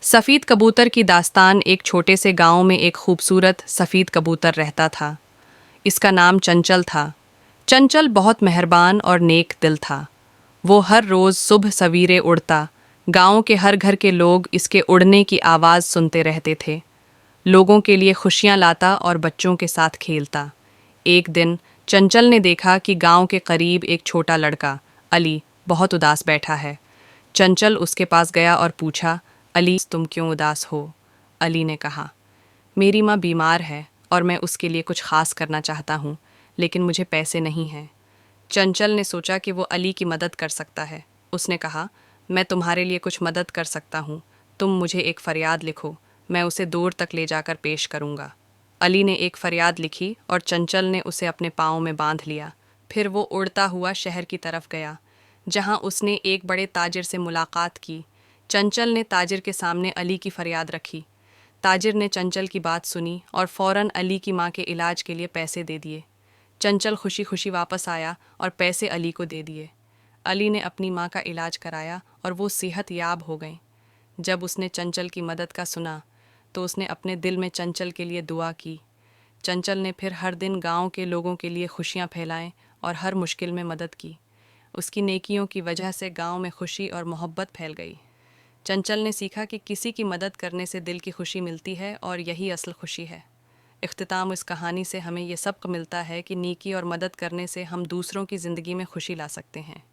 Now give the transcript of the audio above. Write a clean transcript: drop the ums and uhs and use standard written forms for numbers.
सफ़ीद कबूतर की दास्तान। एक छोटे से गांव में एक खूबसूरत सफ़ीद कबूतर रहता था। इसका नाम चंचल था। चंचल बहुत मेहरबान और नेक दिल था। वो हर रोज़ सुबह सवेरे उड़ता। गांव के हर घर के लोग इसके उड़ने की आवाज़ सुनते रहते थे। लोगों के लिए खुशियां लाता और बच्चों के साथ खेलता। एक दिन चंचल ने देखा कि गांव के करीब एक छोटा लड़का अली बहुत उदास बैठा है। चंचल उसके पास गया और पूछा, अली, तुम क्यों उदास हो? अली ने कहा, मेरी माँ बीमार है और मैं उसके लिए कुछ खास करना चाहता हूँ, लेकिन मुझे पैसे नहीं हैं। चंचल ने सोचा कि वो अली की मदद कर सकता है। उसने कहा, मैं तुम्हारे लिए कुछ मदद कर सकता हूँ। तुम मुझे एक फरियाद लिखो, मैं उसे दूर तक ले जाकर पेश करूँगा। अली ने एक फरियाद लिखी और चंचल ने उसे अपने पाँव में बांध लिया। फिर वो उड़ता हुआ शहर की तरफ गया, जहाँ उसने एक बड़े ताजिर से मुलाकात की। चंचल ने ताजिर के सामने अली की फरियाद रखी। ताजिर ने चंचल की बात सुनी और फौरन अली की माँ के इलाज के लिए पैसे दे दिए। चंचल खुशी खुशी वापस आया और पैसे अली को दे दिए। अली ने अपनी माँ का इलाज कराया और वो सेहत याब हो गई। जब उसने चंचल की मदद का सुना तो उसने अपने दिल में चंचल के लिए दुआ की। चंचल ने फिर हर दिन गांव के लोगों के लिए खुशियां फैलाएं और हर मुश्किल में मदद की। उसकी नेकियों की वजह से गांव में खुशी और मोहब्बत फैल गई। चंचल ने सीखा कि किसी की मदद करने से दिल की खुशी मिलती है और यही असल खुशी है। इख्तिताम इस कहानी से हमें ये सबक मिलता है कि नेकी और मदद करने से हम दूसरों की ज़िंदगी में खुशी ला सकते हैं।